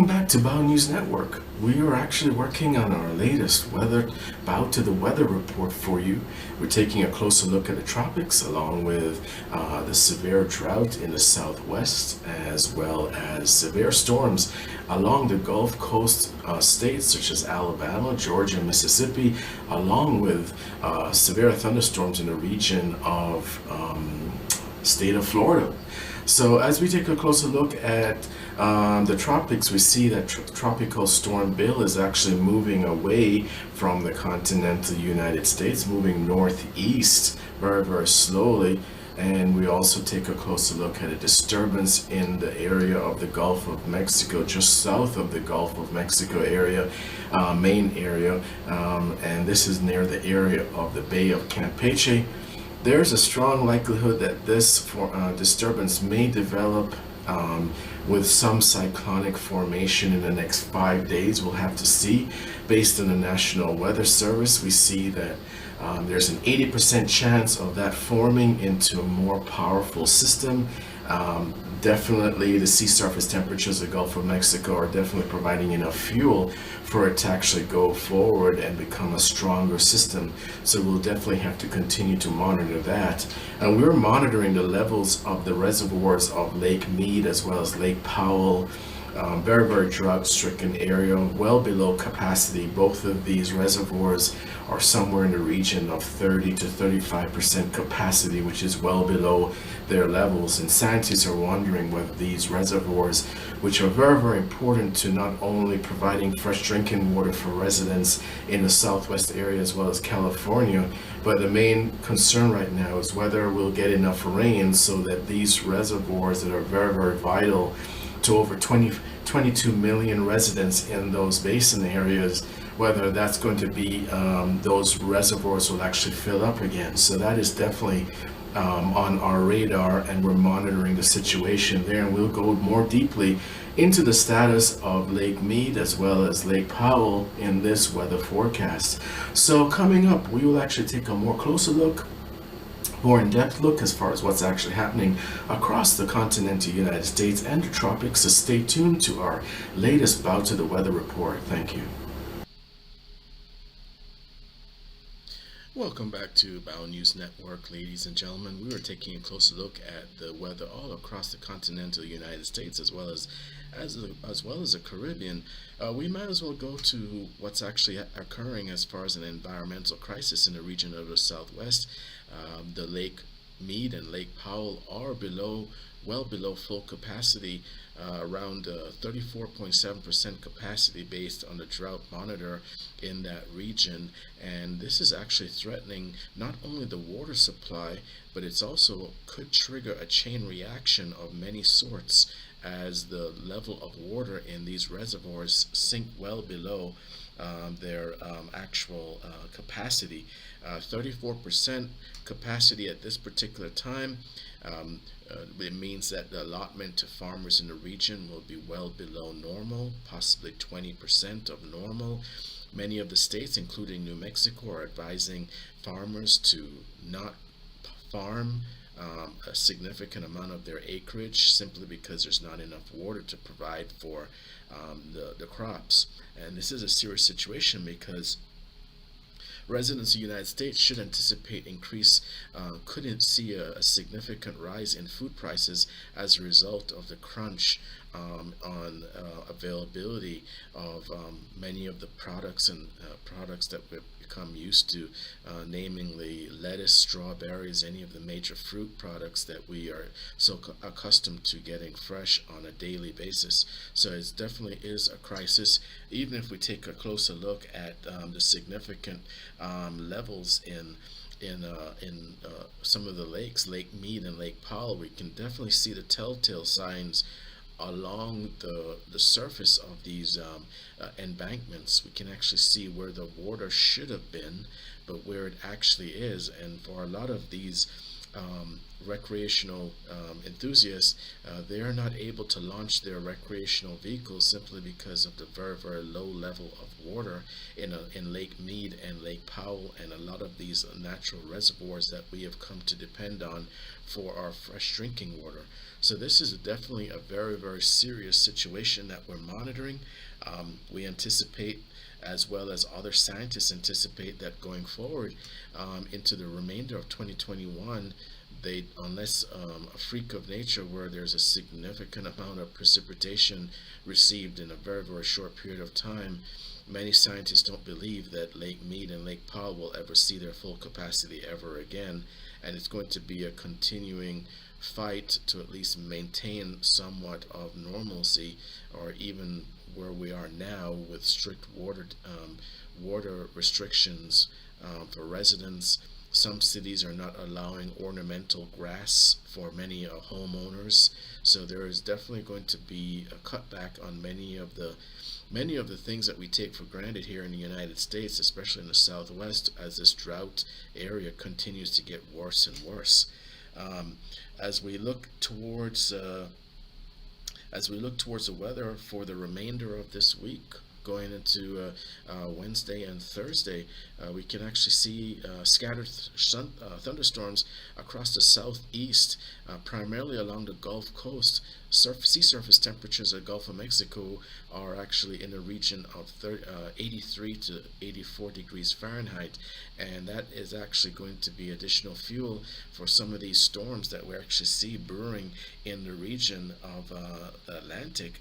Back to Bow News Network. We are actually working on our latest bow to the weather report for you. We're taking a closer look at the tropics along with the severe drought in the southwest, as well as severe storms along the Gulf Coast states such as Alabama, Georgia, Mississippi, along with severe thunderstorms in the region of state of Florida. So as we take a closer look at the tropics, we see that Tropical Storm Bill is actually moving away from the continental United States, moving northeast very, very slowly. And we also take a closer look at a disturbance in the area of the Gulf of Mexico, just south of the Gulf of Mexico area, main area. And this is near the area of the Bay of Campeche. There's a strong likelihood that this disturbance may develop with some cyclonic formation in the next 5 days. We'll have to see. Based on the National Weather Service, we see that there's an 80% chance of that forming into a more powerful system. Definitely the sea surface temperatures of the Gulf of Mexico are definitely providing enough fuel for it to actually go forward and become a stronger system. So we'll definitely have to continue to monitor that. And we're monitoring the levels of the reservoirs of Lake Mead as well as Lake Powell. Very, very drought-stricken area, well below capacity. Both of these reservoirs are somewhere in the region of 30 to 35% capacity, which is well below their levels. And scientists are wondering whether these reservoirs, which are very, very important to not only providing fresh drinking water for residents in the southwest area as well as California, but the main concern right now is whether we'll get enough rain so that these reservoirs that are very, very vital to over 22 million residents in those basin areas, whether that's going to be those reservoirs will actually fill up again. So that is definitely on our radar, and we're monitoring the situation there, and we'll go more deeply into the status of Lake Mead as well as Lake Powell in this weather forecast. So coming up, we will actually take a more closer look, more in-depth look as far as what's actually happening across the continental United States and the tropics. So stay tuned to our latest Bow to the Weather report. Thank you. Welcome back to Bow News Network, ladies and gentlemen. We are taking a closer look at the weather all across the continental United States as well as the Caribbean. We might as well go to what's actually occurring as far as an environmental crisis in the region of the Southwest. The Lake Mead and Lake Powell are well below full capacity, around 34.7% capacity based on the drought monitor in that region. And this is actually threatening not only the water supply, but it's also could trigger a chain reaction of many sorts as the level of water in these reservoirs sink well below their actual capacity. 34% capacity at this particular time. It means that the allotment to farmers in the region will be well below normal, possibly 20% of normal. Many of the states, including New Mexico, are advising farmers to not farm a significant amount of their acreage simply because there's not enough water to provide for the crops. And this is a serious situation because residents of the United States should anticipate couldn't see a significant rise in food prices as a result of the crunch on availability of many of the products that we've become used to, namely lettuce, strawberries, any of the major fruit products that we are so accustomed to getting fresh on a daily basis. So it definitely is a crisis. Even if we take a closer look at the significant levels in some of the lakes, Lake Mead and Lake Powell, we can definitely see the telltale signs along the surface of these embankments. We can actually see where the water should have been, but where it actually is. And for a lot of these recreational enthusiasts, they are not able to launch their recreational vehicles simply because of the very, very low level of water in Lake Mead and Lake Powell, and a lot of these natural reservoirs that we have come to depend on for our fresh drinking water. So this is definitely a very, very serious situation that we're monitoring. We anticipate, as well as other scientists anticipate, that going forward into the remainder of 2021, unless a freak of nature where there's a significant amount of precipitation received in a very, very short period of time, many scientists don't believe that Lake Mead and Lake Powell will ever see their full capacity ever again, and it's going to be a continuing fight to at least maintain somewhat of normalcy, or even where we are now with strict water restrictions for residents. Some cities are not allowing ornamental grass for many homeowners, so there is definitely going to be a cutback on many of the things that we take for granted here in the United States, especially in the Southwest, as this drought area continues to get worse and worse. As we look towards the weather for the remainder of this week, going into Wednesday and Thursday, we can actually see scattered thunderstorms across the southeast, primarily along the Gulf Coast. Sea surface temperatures at Gulf of Mexico are actually in the region of 83 to 84 degrees Fahrenheit, and that is actually going to be additional fuel for some of these storms that we actually see brewing in the region of the Atlantic.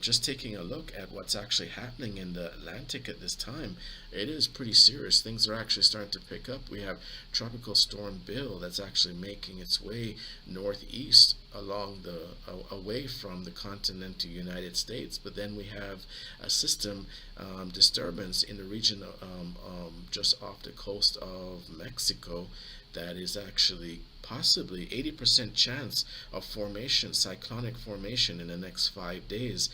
Just taking a look at what's actually happening in the Atlantic at this time, it is pretty serious. Things are actually starting to pick up. We have Tropical Storm Bill that's actually making its way northeast away from the continental United States, but then we have a system disturbance in the region just off the coast of Mexico that is actually possibly 80% chance of cyclonic formation in the next 5 days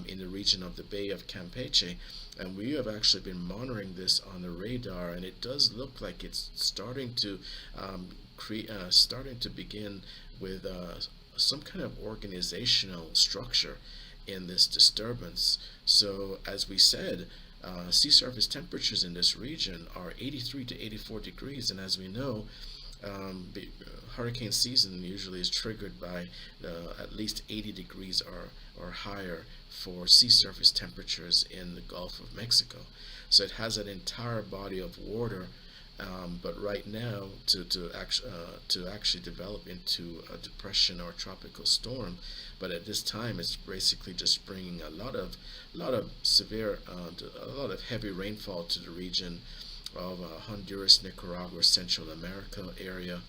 in the region of the Bay of Campeche. And we have actually been monitoring this on the radar, and it does look like it's starting to begin with some kind of organizational structure in this disturbance. So as we said, sea surface temperatures in this region are 83 to 84 degrees, and as we know, hurricane season usually is triggered by at least 80 degrees or higher for sea surface temperatures in the Gulf of Mexico. So it has an entire body of water, but right now to actually develop into a depression or a tropical storm. But at this time, it's basically just bringing a lot of heavy rainfall to the region of Honduras, Nicaragua, Central America area,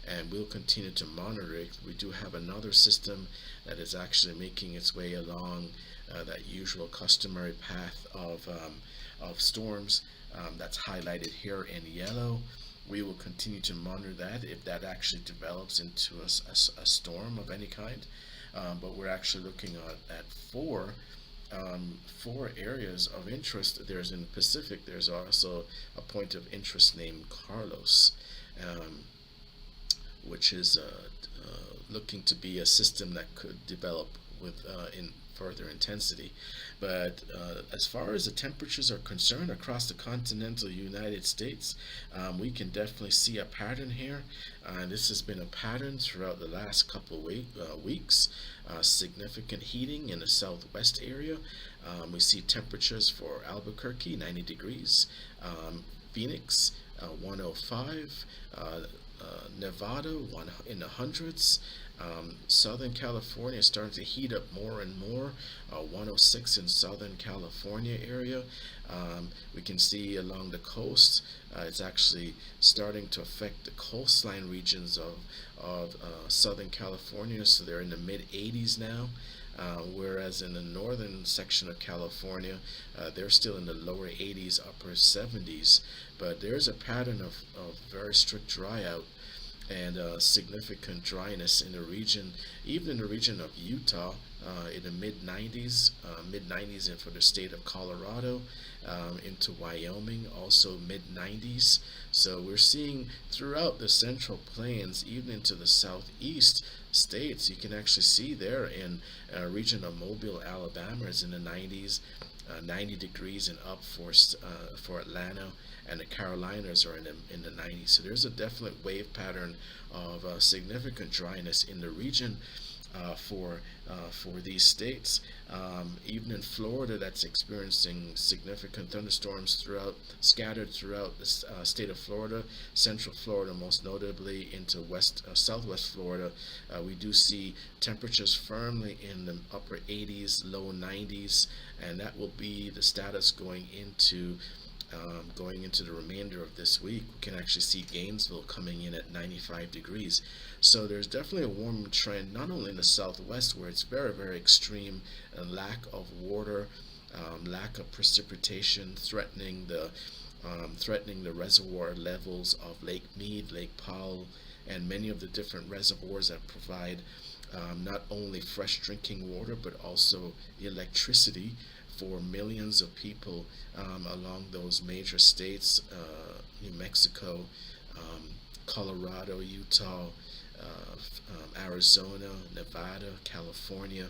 and we'll continue to monitor it. We do have another system that is actually making its way along that usual customary path of storms that's highlighted here in yellow. We will continue to monitor that if that actually develops into a storm of any kind. But we're actually looking at four areas of interest. There's in the Pacific, there's also a point of interest named Carlos, which is looking to be a system that could develop with in further intensity. But as far as the temperatures are concerned across the continental United States, we can definitely see a pattern here. This has been a pattern throughout the last couple of weeks. Significant heating in the southwest area. We see temperatures for Albuquerque, 90 degrees, Phoenix, 105, Nevada, in the hundreds. Southern California is starting to heat up more and more, 106 in Southern California area. We can see along the coast, it's actually starting to affect the coastline regions of Southern California, so they're in the mid 80s now. Whereas in the northern section of California, they're still in the lower 80s, upper 70s. But there's a pattern of very strict dry out and significant dryness in the region, even in the region of Utah, in the mid 90s and for the state of Colorado, into Wyoming, also mid 90s. So we're seeing throughout the Central Plains, even into the southeast states, you can actually see there in a region of Mobile, Alabama is in the 90s. 90 degrees and up for Atlanta, and the Carolinas are in the 90s. So there's a definite wave pattern of significant dryness in the region for these states. Even in Florida, that's experiencing significant thunderstorms scattered throughout the state of Florida, Central Florida, most notably into Southwest Florida. We do see temperatures firmly in the upper 80s, low 90s, and that will be the status going into the remainder of this week. We can actually see Gainesville coming in at 95 degrees. So there's definitely a warming trend, not only in the southwest where it's very, very extreme, and lack of water, lack of precipitation, threatening the reservoir levels of Lake Mead, Lake Powell, and many of the different reservoirs that provide not only fresh drinking water but also electricity for millions of people along those major states, New Mexico, Colorado, Utah, Arizona, Nevada, California.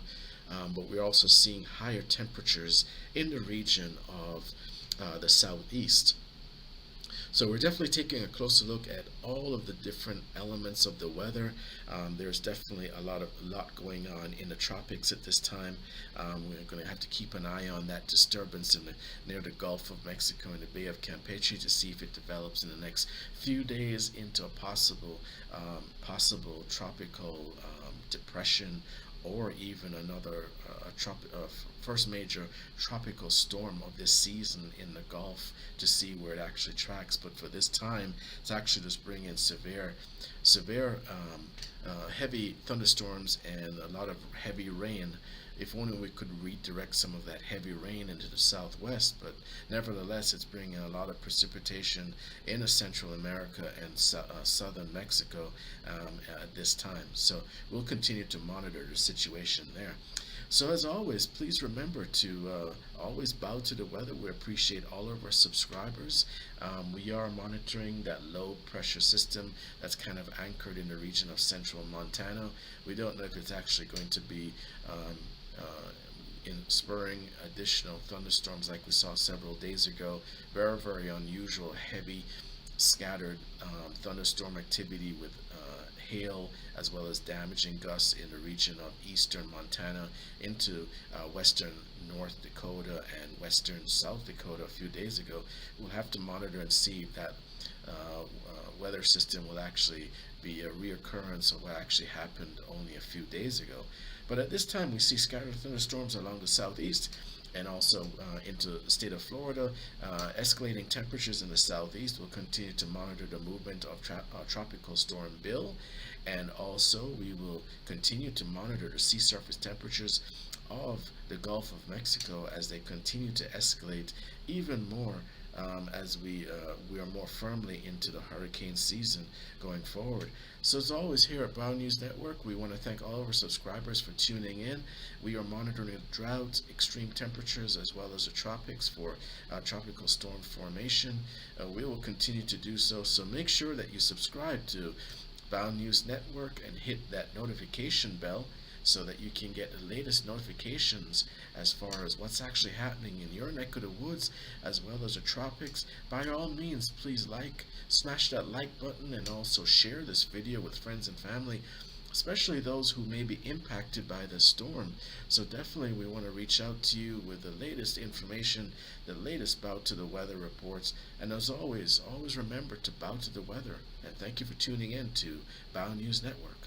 But we're also seeing higher temperatures in the region of the southeast. So we're definitely taking a closer look at all of the different elements of the weather. There's definitely a lot going on in the tropics at this time. We're going to have to keep an eye on that disturbance near the Gulf of Mexico and the Bay of Campeche to see if it develops in the next few days into a possible tropical depression, or even another first major tropical storm of this season in the Gulf, to see where it actually tracks. But for this time, it's actually just bringing severe heavy thunderstorms and a lot of heavy rain. If only we could redirect some of that heavy rain into the southwest, but nevertheless, it's bringing a lot of precipitation in Central America and southern Mexico at this time. So we'll continue to monitor the situation there. So as always, please remember to always bow to the weather. We appreciate all of our subscribers. We are monitoring that low pressure system that's kind of anchored in the region of central Montana. We don't know if it's actually going to be in spurring additional thunderstorms like we saw several days ago. Very, very unusual, heavy, scattered thunderstorm activity with hail, as well as damaging gusts in the region of eastern Montana into western North Dakota and western South Dakota a few days ago. We'll have to monitor and see if that weather system will actually be a reoccurrence of what actually happened only a few days ago. But at this time, we see scattered thunderstorms along the southeast and also into the state of Florida. Escalating temperatures in the southeast. Will continue to monitor the movement of Tropical Storm Bill, and also we will continue to monitor the sea surface temperatures of the Gulf of Mexico as they continue to escalate even more as we are more firmly into the hurricane season going forward. So as always, here at Brown News Network, we want to thank all of our subscribers for tuning in. We are monitoring drought, extreme temperatures, as well as the tropics for tropical storm formation. We will continue to do so, so make sure that you subscribe to Brown News Network and hit that notification bell so that you can get the latest notifications as far as what's actually happening in your neck of the woods, as well as the tropics. By all means, please smash that like button, and also share this video with friends and family, especially those who may be impacted by the storm. So definitely we want to reach out to you with the latest information, the latest bow to the weather reports, and as always remember to bow to the weather. And thank you for tuning in to Bow News Network.